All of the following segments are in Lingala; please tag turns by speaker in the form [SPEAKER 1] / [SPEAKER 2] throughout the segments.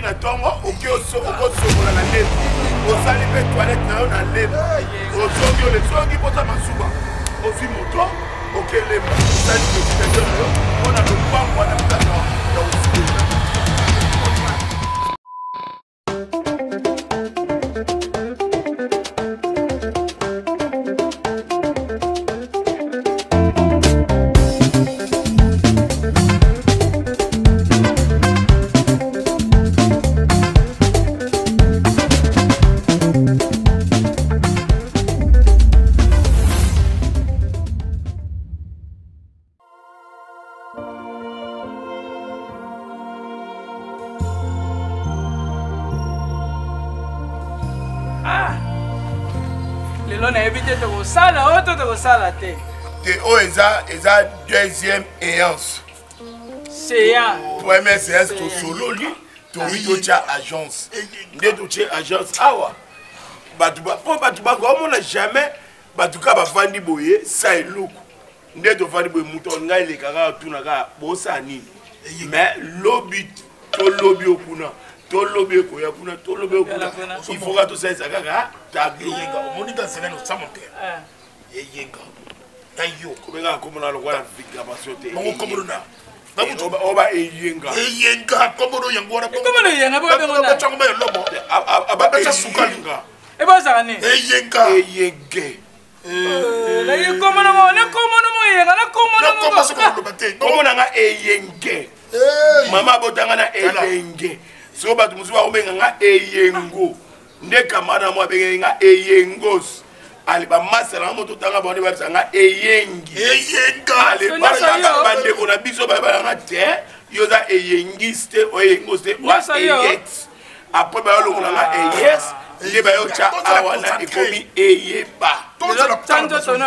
[SPEAKER 1] na tongo oke osokola na lebe osali mpe toilette na yo na lebe ozongi olesongi mposa masuba ozwi moto okelemba osali mekipete na yo mpona lopango wana place ya osibela. Eza deuxième séance. Première séance to solo li to tia agence. Nde to tia agence awa. Batuba comme on n'a jamais batuka ba fandi boye ça eloko. Nde to fandi boye muto ngai le kaka tunaka bosa ni. Mais lobby to lobby okuna. To lobby ko ya kuna to lobby okuna. Il faut que to ça kaka tableau. Monika sena no samonte. Yenga. Tayo kobenga komona lokwa victimation te bongo komona oba eyenga komono yango na komona yenga ba benga chango ba lobo aba cha sukalinga eba zane eyenga la ye komona mo yenga na komona nga eyenge mama botanga na eyenge so ba tumuzuba kobenga nga eyengo nde kamana mo benga eyengos aliba masala moto tanga bone ba sanga eyenga aliba ya bande kona biso ba nga te yoza eyengiste o eyengiste wa eyet après ba lo kona nga eyes le ba yo cha awana ekomi eyeba chanjo tono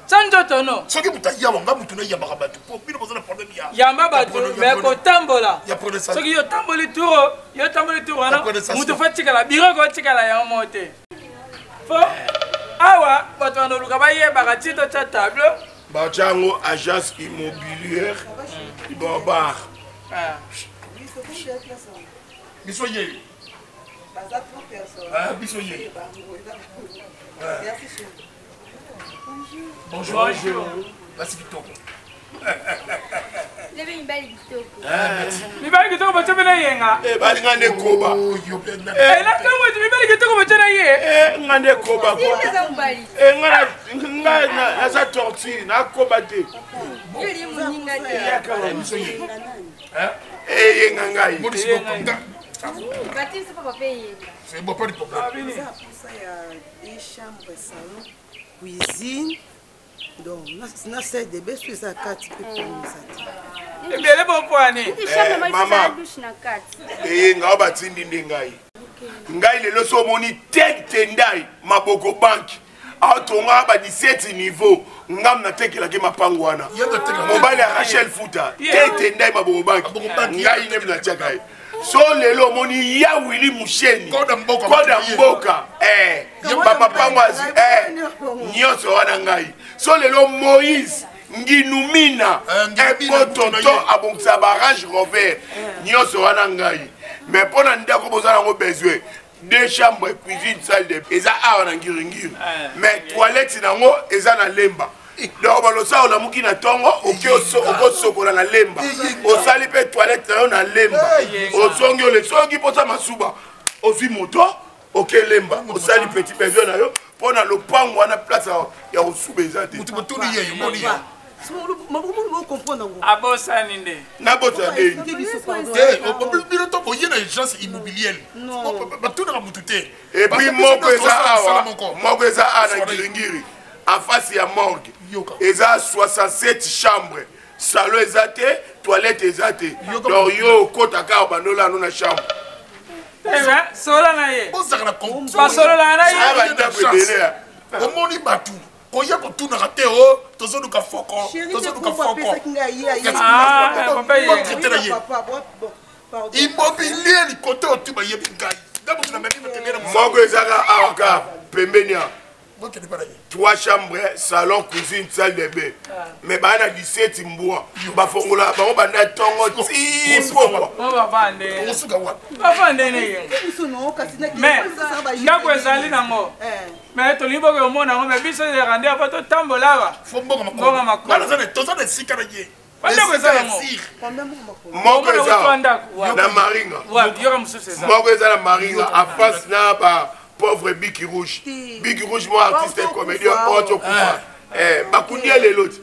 [SPEAKER 1] Chanjo tono.
[SPEAKER 2] Soki mutaya wanga mutuna yamba kabatu. Po bino bozana problème ya.
[SPEAKER 3] Yamba batu me ko tambola. Soki yo tamboli turo ana. Mutu fatika la biro ko tika la ya mote. Fo awa batu ando luka ba ye ba tito cha tableau.
[SPEAKER 1] Ba chango agence immobilière. Ibobar.
[SPEAKER 3] Ah.
[SPEAKER 2] Bisoye.
[SPEAKER 4] Baza trop personne.
[SPEAKER 2] Ah bisoye.
[SPEAKER 4] Merci chérie.
[SPEAKER 2] Bonjour. Bonjour. Merci Kitoko.
[SPEAKER 5] Lebe mbali Kitoko.
[SPEAKER 3] Mbali Kitoko bachana yenga.
[SPEAKER 1] Bali ngane koba.
[SPEAKER 3] Na kama mbali Kitoko bachana ye.
[SPEAKER 1] Ngane koba.
[SPEAKER 5] Sasa mbali.
[SPEAKER 1] Ngana na za tortue na koba te.
[SPEAKER 5] Yeli muninga te.
[SPEAKER 1] Yenga ngai.
[SPEAKER 5] Baptiste papa paye.
[SPEAKER 2] C'est bon pas de problème.
[SPEAKER 4] Ça y a une chambre, salon, cuisine. Donc, na c'est des bêtes sur sa carte peut prendre ça.
[SPEAKER 3] Et bien le bon point ni.
[SPEAKER 1] Maman. Nga batindi ndengai. Ngai lelo so moni tete ndai maboko bank. Autonga ba 17 niveau. Ngam na tekela ke mapango wana. Mobile ya Rachel Futa. Tete ndai maboko bank. Ngai nem na tchakai. So lelo moni ya Willy Musheni. Koda mboka. Papa pangwazi. Nyoso wana ngai. So lelo Moïse Nginumina. Tonton abongsa barrage Rover. Nyoso wana ngai. Mais pona ndako bozana ngo besoin. Deux chambres, cuisine, salle de bain. Eza awa na ngiringiri. Mais toilette nango eza na lemba. Donc balosa ola muki na tongo oke osokola na lemba osali pe toilette na yo na lemba ozongi olesongi posa masuba ozwi moto oke lemba osali petit besoin na yo pona lopango wana place ya osuba eza te
[SPEAKER 2] mutu mutuni ye moni ya
[SPEAKER 3] Abosa ninde.
[SPEAKER 1] Na bosa ninde.
[SPEAKER 2] Bino to boye na agence immobilière. Batuna ka mutute.
[SPEAKER 1] Et puis moko eza ana ngiringiri. En face ya morgue. Eza 67 chambres. Salon ezate, toilette ezate. Donc yo kota ka banola no na chambre.
[SPEAKER 3] Sola na ye.
[SPEAKER 2] Bozaka na kom.
[SPEAKER 3] Ba sola na ye.
[SPEAKER 1] Aba ndako ebele.
[SPEAKER 2] Omoni batu. Koya ko tuna ka te o, tozodu ka foko. Tozodu ka foko. Immobilier ni kote o tuba yebi ngai. Dabu tuna memi matengera
[SPEAKER 1] moko ezaka awaka pembenia. 3 chambres, salon, cuisine, salle de bain. Mais bah on a 17 mbois. Bah faut qu'on la, bah on va dans tongo timbo.
[SPEAKER 3] On va vendre. On va vendre. Mais ndako ezali nango. Mais to libo ko mona ngo mais biso de rande apa to tambola ba.
[SPEAKER 2] Faut mbonga makolo. Bana zane to zane sika na ye.
[SPEAKER 3] Ndako ezali ngo.
[SPEAKER 1] Moko ezali na Maringa.
[SPEAKER 3] Ouais, yora mususu ezali.
[SPEAKER 1] Moko ezali na Maringa a face na ba pauvre Biki Rouge. Biki Rouge, moi, artiste et comédien, autre coupa. Bakundi à l'autre.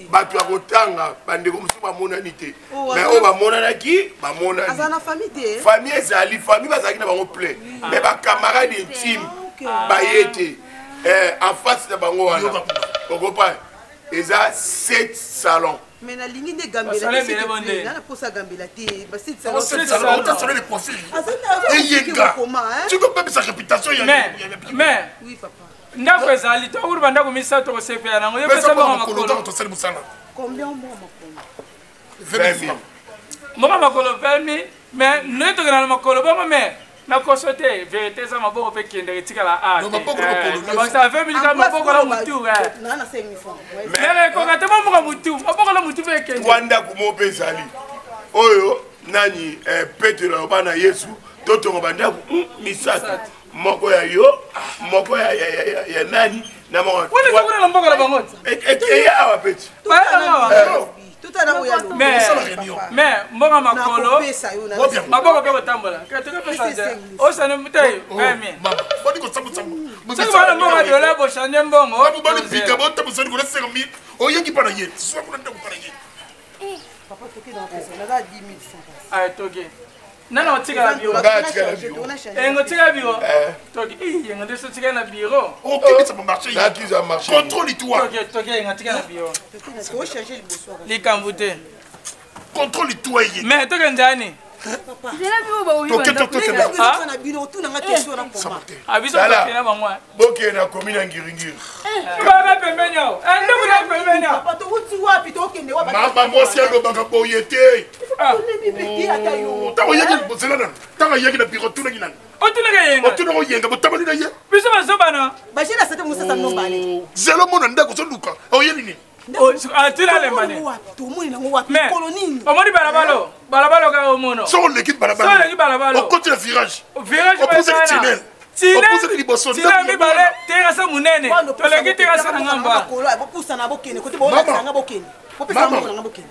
[SPEAKER 1] Batu à Rotanga, bande comme ça, monanité. Mais on va monanaki, ma monanité.
[SPEAKER 4] Azana famille.
[SPEAKER 1] Famille Zali, famille Bazaki n'a pas complet. Mais ma camarade intime, Bayete, en face de Bangoana. Vous comprenez? Ils ont 7 salons.
[SPEAKER 4] Mais la ligne de Gambela, c'est pour ça Gambela.
[SPEAKER 2] C'est les profils. Et Yenga, tu comprends pas sa réputation.
[SPEAKER 3] Mais, oui, papa. Ndako ezali to urba ndako misa to sepia nango yo pesa ba makolo
[SPEAKER 2] to sel musala.
[SPEAKER 4] Combien moi makolo?
[SPEAKER 1] 20 000.
[SPEAKER 3] Moi makolo 20 000, mais ne to kana makolo ba mais na kosote vérité ça maboko pe kende tika la a.
[SPEAKER 2] No maboko makolo.
[SPEAKER 3] Ba ça 20 000 ka maboko la mutu
[SPEAKER 4] na na 5 000 francs.
[SPEAKER 3] Mais ko ngata maboko mutu, maboko la mutu pe kende.
[SPEAKER 1] Wanda kumo pe zali. Oyo nani Petro bana Yesu toto ngobanda misata. Moko ya yo, moko ya nani na moko.
[SPEAKER 3] Wala ko na mboka la bango.
[SPEAKER 1] Ya wa peti.
[SPEAKER 4] Tout à l'heure yalo.
[SPEAKER 3] Mais mboka makolo. Maboko pe botambola. Ka to ka pesa nje. O sana mutai, mimi.
[SPEAKER 2] Bodi ko sabu sabu.
[SPEAKER 3] Sasa bana mboka dola bo shanje mbongo.
[SPEAKER 2] Babu bali pika bo tabu soni ko 5 000. O yengi para ye. Swa ko ndako para ye.
[SPEAKER 4] Papa toki dans pesa. Na 10 000 francs.
[SPEAKER 3] Ah toki. Nana otika la biro. Engo tika biro. Toki, yengo deso tika na biro.
[SPEAKER 2] O kebe ça peut marcher.
[SPEAKER 1] Là tu as marché.
[SPEAKER 2] Contrôle-toi.
[SPEAKER 3] Toki engo tika na biro.
[SPEAKER 4] Faut changer le bonsoir.
[SPEAKER 3] Li kambute.
[SPEAKER 2] Contrôle-toi.
[SPEAKER 3] Mais toki njani.
[SPEAKER 4] Papa.
[SPEAKER 2] Toki.
[SPEAKER 4] Na biro tout na question na koma.
[SPEAKER 3] Abiso toki na bangwa.
[SPEAKER 1] Boke na commune Ngiringiri.
[SPEAKER 3] Baba pembenya. Ndoko na pembenya.
[SPEAKER 4] Papa to wuti wapi to kende wapi.
[SPEAKER 2] Mama mosi ando banga boyete. Tanga yaki na biro tuna kinana.
[SPEAKER 3] Otuna ga yenga.
[SPEAKER 2] Otuna go yenga botabali na ye.
[SPEAKER 3] Biso bazobana.
[SPEAKER 4] Bashira sete musa sa nombale.
[SPEAKER 2] Zelo mona ndako so luka. O yeli ni.
[SPEAKER 3] O atuna le mane.
[SPEAKER 4] To moni na wapi koloni.
[SPEAKER 3] Omoni balabalo. Balabalo ga omono.
[SPEAKER 2] So l'équipe balabalo.
[SPEAKER 3] So l'équipe balabalo.
[SPEAKER 2] Au côté le virage.
[SPEAKER 3] Virage
[SPEAKER 2] opposé le tunnel. Opposé le liboso.
[SPEAKER 3] Tina mi bale terasa munene. To l'équipe terasa ngamba.
[SPEAKER 4] Bopusa na bokene côté bo na bokene.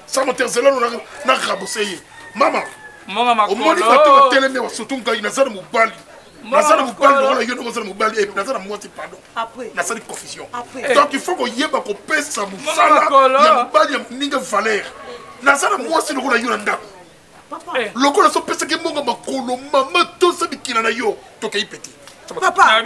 [SPEAKER 2] Ça moteur zelo na raboseye. Mama.
[SPEAKER 3] Monga makolo.
[SPEAKER 2] Omoni fateka teleme wa sotunga inazana mubali. Nazana mubali ngona yo nazana mubali et nazana mwati pardon.
[SPEAKER 4] Après.
[SPEAKER 2] Nazana confusion.
[SPEAKER 4] Après.
[SPEAKER 2] Donc il faut qu'on yeba ko pesa musala ya mubali ya ninga valeur. Nazana mwasi ngona yo ndako.
[SPEAKER 4] Papa.
[SPEAKER 2] Lokola so pesa ke monga makolo mama to sa bikina na yo to kay petit.
[SPEAKER 4] Papa.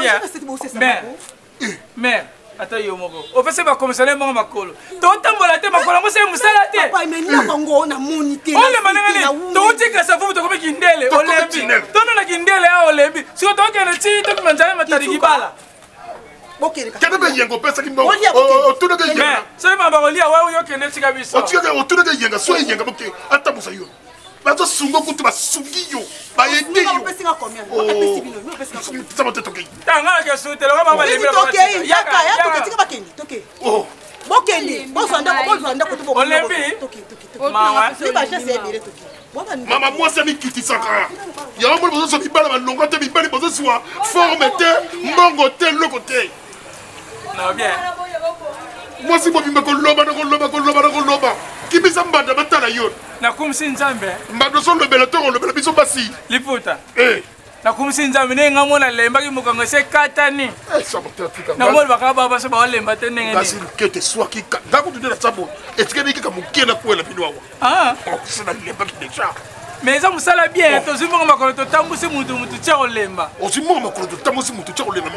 [SPEAKER 3] Mais ata yo moko. O pese ba commissaire monga makolo. To tambola te makolo mo se musala te.
[SPEAKER 4] Papa mais na kongo na monité.
[SPEAKER 3] O le manengale. To utika sa fumu to ko kindele o lembi. To no na kindele a o lembi. Siko to ke na chi to manjana matari bala.
[SPEAKER 4] Bokene ka.
[SPEAKER 2] Kana be yengo pesa ki mongo. O to na be yenga.
[SPEAKER 3] Mais so ma ba olia wa yo ke ne tika biso.
[SPEAKER 2] O tika o to na be yenga so yenga boke ata musa yo. Bazo sungo kutu ba sungiyo. Ba yende yo.
[SPEAKER 4] Pesa ka combien? Pesa bino, pesa ka combien?
[SPEAKER 2] Ça va te toquer.
[SPEAKER 3] Tanga ke su te lo ba ba le bla.
[SPEAKER 4] Toke yaka tika bakende. Toke.
[SPEAKER 2] Oh.
[SPEAKER 4] Bokende. Bosanda ko to bo.
[SPEAKER 3] Olembi.
[SPEAKER 4] Toke.
[SPEAKER 3] Mawa.
[SPEAKER 4] C'est pas cher c'est béré toke.
[SPEAKER 2] Mama moi ça mi kiti saka. Ya mo bozo so bibala ba longa te bibali bozo soa forme te mbongo te lokote.
[SPEAKER 3] Non bien.
[SPEAKER 2] Moi si mo bimba ko loba. Kibisa mbanda batala yo.
[SPEAKER 3] Na kumsi nzambe.
[SPEAKER 2] Mbando so lobela to lobela biso basi.
[SPEAKER 3] Liputa.
[SPEAKER 2] Na
[SPEAKER 3] kumsi nzambe ne ngamona lemba ki mukongo se katani.
[SPEAKER 2] Ça va te tika.
[SPEAKER 3] Na mol baka baba so ba lemba te ndenge ni.
[SPEAKER 2] Kasi kete soa ki ka. Ngako tu de la sabo. Eske ni ka mukena ko la binwa.
[SPEAKER 3] Ah.
[SPEAKER 2] C'est la lemba ki déjà.
[SPEAKER 3] Mais ça musala bien to zimongo makolo to tambusi mutu tshako lemba.
[SPEAKER 2] O zimongo makolo to tambusi mutu tshako lemba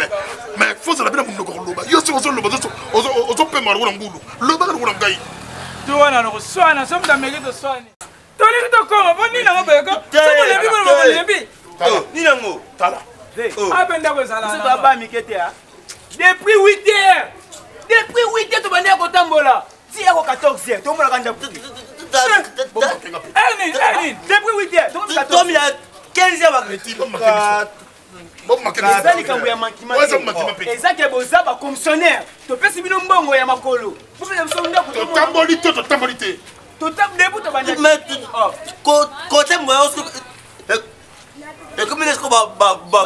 [SPEAKER 2] mais faut ça la bina munoko loba. Yo si ozo loba ozo pe maru na ngulu. Loba ka ngula ngai.
[SPEAKER 3] Tu wana no swana so mda mege to swani. To li to ko mo ni na ngobeko. So mo lebi mo lebi.
[SPEAKER 6] Ni nango.
[SPEAKER 2] Tala.
[SPEAKER 3] Abenda ko sala.
[SPEAKER 6] C'est baba mikete a. Depuis 8 heures. Depuis 8 heures to bande ko tambola. Si yako 14 heures, to mo la kanja.
[SPEAKER 3] Depuis 8 heures.
[SPEAKER 6] Tom il a 15 heures. eza likambo ya makima te ezaki boza bacommissionnaire topesi bino mbongo ya makolo bopesa biso ndako
[SPEAKER 2] totamboli te totamboli te
[SPEAKER 6] totamdebu tobanda
[SPEAKER 7] côté moi et comme est-ce qu'on va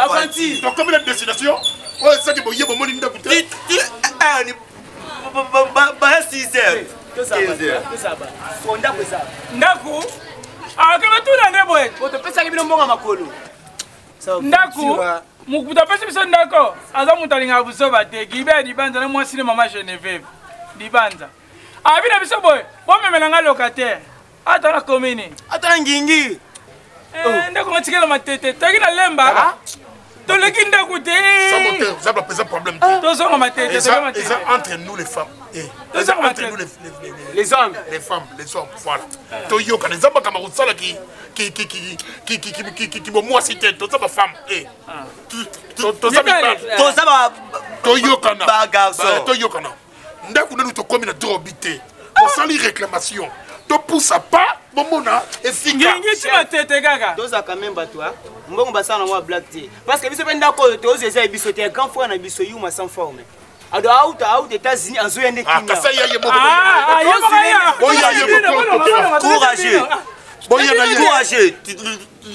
[SPEAKER 6] partir
[SPEAKER 2] donc comme la destination ouais ça que boye bomoni ndako te
[SPEAKER 7] ba 6 heures
[SPEAKER 3] ndako akaka tuna nde boye
[SPEAKER 6] topesaki bino mbongo ya makolo
[SPEAKER 3] ndako mokuta apesi biso ndako aza moto alingaka busoba te kibe libanza na mwasi ne mama Geneviève libanza abi na biso boye bomemelanga locataire ata na commune
[SPEAKER 6] ata na ngingi
[SPEAKER 3] ndako matikela matete toki na lemba toleki ndako te
[SPEAKER 2] ça va poser problème
[SPEAKER 3] tozonga matete
[SPEAKER 2] ça entre nous les femmes entre nous
[SPEAKER 6] les hommes
[SPEAKER 2] voilà toyoka les hommes comme ça qui moi cité tout ça ma femme tout ça toyoka
[SPEAKER 7] ba garçon
[SPEAKER 2] toyoka na ndako nous to comme na drobité pour ça les réclamations to pousse pas momona efika
[SPEAKER 3] ngingi ti matete kaka
[SPEAKER 6] doza quand même batwa mbongo basana moi black té parce que biso penda ko to eza biso té grand frère na biso yuma sans forme ado out États-Unis en zoyende
[SPEAKER 2] Kenya kasa ya ye moko
[SPEAKER 7] courageux courageux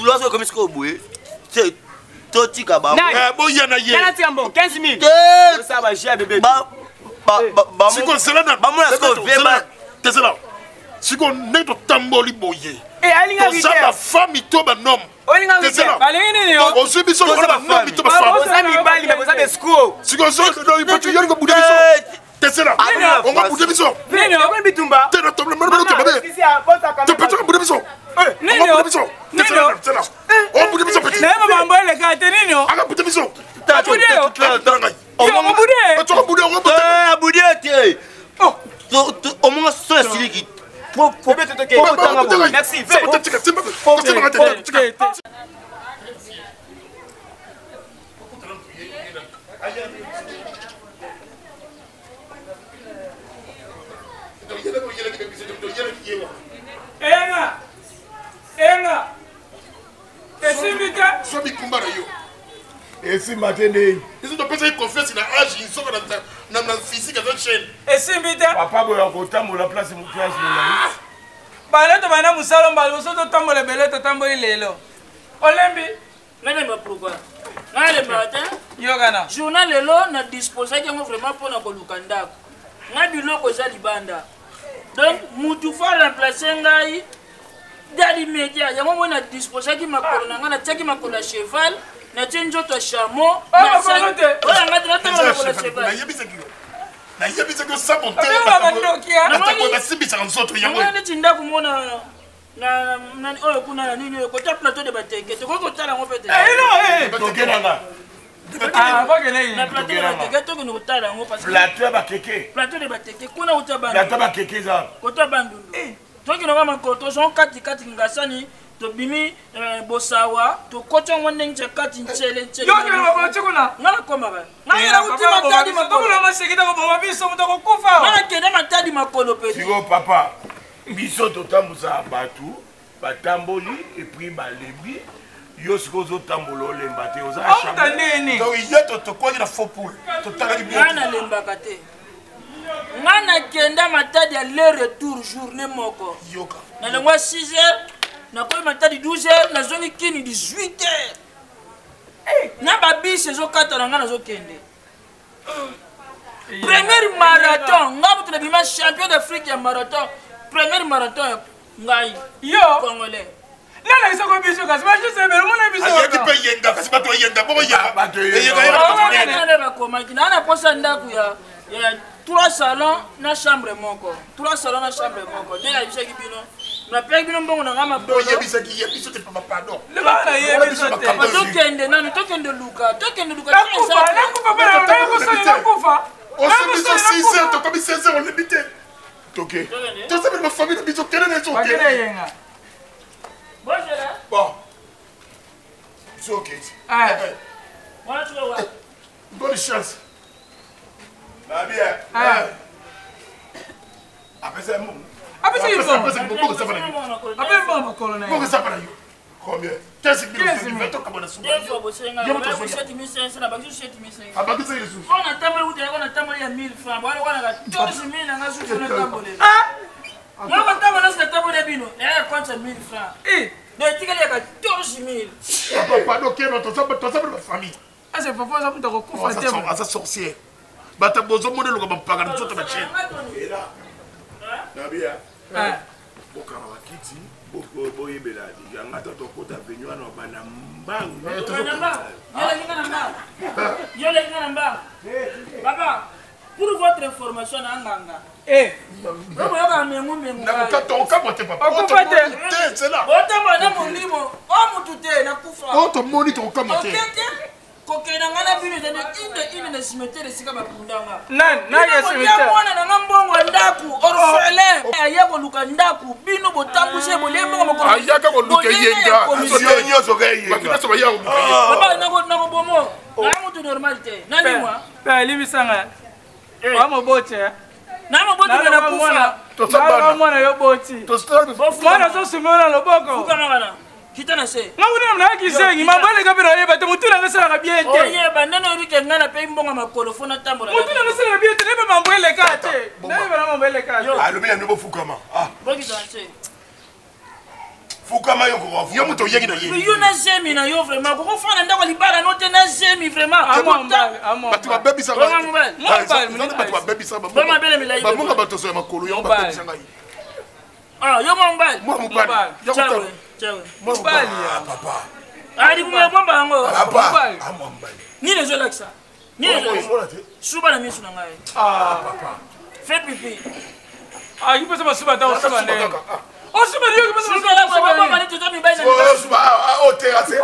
[SPEAKER 7] lorsque comme ce que boué c'est totika ba
[SPEAKER 2] boya na ye
[SPEAKER 6] kana ti ambo 15 000 ça va j'ai bébé
[SPEAKER 2] si ko cela na
[SPEAKER 7] ba mo la ko vema
[SPEAKER 2] tesela si ko neto tamboli boye
[SPEAKER 6] alinga
[SPEAKER 2] vite ça femme to ba nom
[SPEAKER 6] olinga vite
[SPEAKER 3] balingi nini yo
[SPEAKER 2] on se biso ba nom to ba femme
[SPEAKER 6] ça mi bali mais ça des school
[SPEAKER 2] si ko so do il peut yongo buda biso tesela on va buda biso
[SPEAKER 3] nini yo
[SPEAKER 6] on bitumba
[SPEAKER 2] te no to le mero to ba te peut buda biso
[SPEAKER 3] nini yo
[SPEAKER 2] tesela on buda biso petit
[SPEAKER 3] na mambo ele ka te nini yo
[SPEAKER 2] aga buda biso
[SPEAKER 3] abude yo yo mabude
[SPEAKER 2] to buda on
[SPEAKER 7] ba abude te au moins ça siliki
[SPEAKER 6] merci
[SPEAKER 3] enga esimbika
[SPEAKER 2] sobi kumbara yo
[SPEAKER 1] esimba te ndeni
[SPEAKER 2] izo topesa confiance na age isoko na physique à notre chaîne
[SPEAKER 3] esimbita
[SPEAKER 1] papa boya kotambola place mokiasi molai
[SPEAKER 3] baleto bana musalo mbali boso totambola ebele totamboli lelo olembi
[SPEAKER 8] nalemba pourquoi nalemba te
[SPEAKER 3] yokana
[SPEAKER 8] journal lelo na disposaki yango vraiment mpona koluka ndako nga biloko eza libanda donc mutu fo remplace ngai dali média yango moi na disposaki makolo na ngai natiaki makolo ya cheval natie nzoto ya chameau oyo nga tinatanga makolo ya cheval
[SPEAKER 2] nayebisaki osabote basimbisaka nzoto yango
[SPEAKER 8] neti ndako mona oyo kuna na nini oyo kota plateau de bateke tokoki kotala yango pete
[SPEAKER 1] tokenanga
[SPEAKER 8] na plateau de bateke tokende kotala yango
[SPEAKER 1] plateau ya bakeke
[SPEAKER 8] plateau de bateke kuna uta
[SPEAKER 1] plateau ya bakeke eza
[SPEAKER 8] kota bandundu tokendaka makolo tozongo katikati ngasani tobimi bosawa tokoti yango ndenge kati ncele nga nakomaka nakende matadi makolo pete
[SPEAKER 1] siko papa biso totambusa batu batamboli epui balembi yo siko ozotambola olemba te oza
[SPEAKER 2] tokoki na faux poule totalaki
[SPEAKER 8] nga nalembaka te nga nakenda matadi ya le retour journée moko nalengwa 6 heures nakoyi matadi 12 heures nazongi kini 18 heures na babisi ezokatana nga nazokende premier marathon nga moto nabima champion d'Afrique ya marathon premier marathon ngai
[SPEAKER 3] yo
[SPEAKER 8] congolais
[SPEAKER 3] nana isoko biso kasi bashisebele mona biso
[SPEAKER 2] ayeki mpe yenga kasi bato ayenga bongo
[SPEAKER 8] yenga bakomaki naa na posa ndako ya 3 salons na chambre moko 3 salons na chambre moko nde nayebisaki bino napeki bino mbongo na nga
[SPEAKER 2] maboyebisaki yebiso te papa pardon
[SPEAKER 8] tokende nani tokende luka
[SPEAKER 2] osebiso 6 heures tokomi 16 heures olembi te toke tosebeli bafamille na biso kene na ezoke bon so ok bonne chance babia apesa mbongo
[SPEAKER 3] apesa mbongo
[SPEAKER 2] apesa mbongo
[SPEAKER 3] apesa mbongo
[SPEAKER 2] mbongo sapana yo Combien? 15 000.
[SPEAKER 8] Pour votre information, kitana se
[SPEAKER 3] ngabuna mna kisengi mabale kabira yeba te mutuna ngasala bien te
[SPEAKER 8] oye bandana rike ngana pe mbonga makolofona tambola
[SPEAKER 3] mutuna ngasala bien te nebe mambwele kate nebe na mambwele kate
[SPEAKER 1] alobela ndo fukama
[SPEAKER 8] boki danse
[SPEAKER 1] fukama yo ko
[SPEAKER 2] yo muto yegi na yegi
[SPEAKER 8] yo na zemi na yo vraiment ko fana ndako libala no te na zemi vraiment
[SPEAKER 2] batu ba baby sa
[SPEAKER 8] ba mobile
[SPEAKER 2] batu ba baby sa ba
[SPEAKER 8] ba mabele milai
[SPEAKER 2] ba munga bato so makolo yo ba baby sa ngai
[SPEAKER 8] yo mobile
[SPEAKER 2] yo ko
[SPEAKER 8] Mobile papa. Ali kumwe bomba ngo.
[SPEAKER 1] Papa.
[SPEAKER 8] Ni les Alexa. Ni les Suba na misu na ngai.
[SPEAKER 2] Papa.
[SPEAKER 8] Fais pipi.
[SPEAKER 3] Il peut se suba dans suba ne. Oh suba yo que
[SPEAKER 8] suba la bomba ni toto mi baisa.
[SPEAKER 1] Suba au terrasse.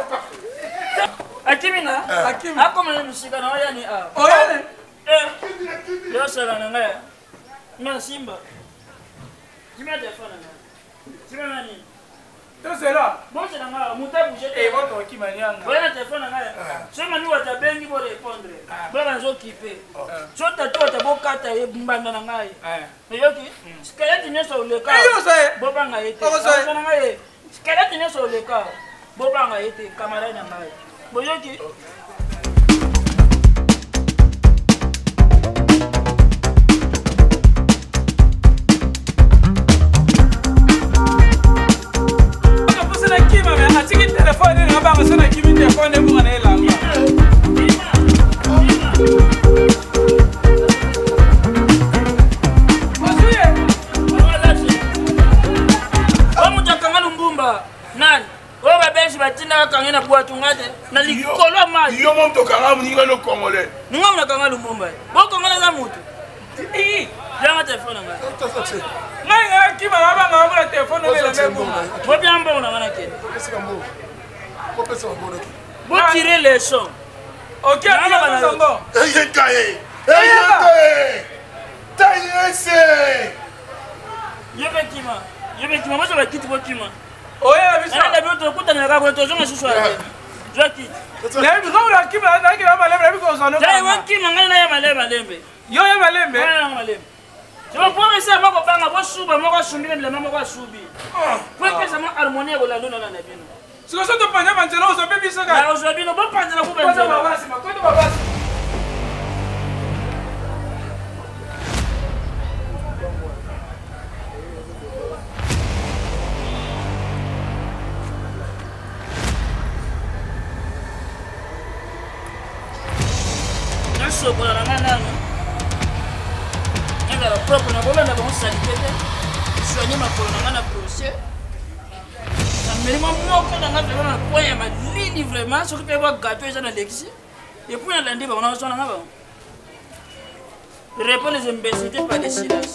[SPEAKER 8] Akimina. Akim. Akoma ni musika na oya ni a.
[SPEAKER 3] Oya
[SPEAKER 8] ni. Yo sala na ngai. Na Simba. Jima telefone na. Jima nani?
[SPEAKER 3] C'est là.
[SPEAKER 8] Bon, c'est là, monter bouger.
[SPEAKER 3] Et votre qui m'a dit.
[SPEAKER 8] Voilà, téléphone là. Je m'en vais à bengi pour répondre. Voilà, je occupé. Je t'attends à boka ta banda na ngai. Mais yoki, skelette ne so le cas. Boba nga été. Boba nga été. Skelette ne so le cas. Boba nga été camarade na ngai. Boyoki. Téléphone na ba masana kimi téléphone bu ngana ela Masuye Omu takanga lumbumba nani Oba benshi batinda kangena bwatu ngate na likolo maji
[SPEAKER 1] Yo mom to kanga muninga no congolais
[SPEAKER 8] Ninga na kanga lumbumba Boko ngana za mutu Yanga téléphone nga Nanga kima baba ngabula téléphone lela mbumba Bobya mbona ngana kene Vous tirez les sons. Ok,
[SPEAKER 3] il y a un bon.
[SPEAKER 8] Moi, je vais quitter votre kima.
[SPEAKER 3] Oh, il y a
[SPEAKER 8] un peu de coup, tu as un peu de temps, je suis je quitte.
[SPEAKER 3] Il y a un peu de kima, il y a un peu de kima.
[SPEAKER 8] Il y a un kima, il y a un malembe.
[SPEAKER 3] Il y a un malembe.
[SPEAKER 8] Je vais prendre ça, moi, je vais soubi, moi, je vais soubi. Pour que ça m'a harmonie avec la lune dans la nabine.
[SPEAKER 3] Si vous êtes pas un peu de bébé, ça va.
[SPEAKER 8] Aujourd'hui, nous ne pouvons pas prendre la coupe. Mais moi, quand on a fait un point, il m'a dit vraiment, ce que tu peux gâteau, ils ont l'élection. Et puis, on a lundi, on a besoin de répondre les imbécilités par des silences.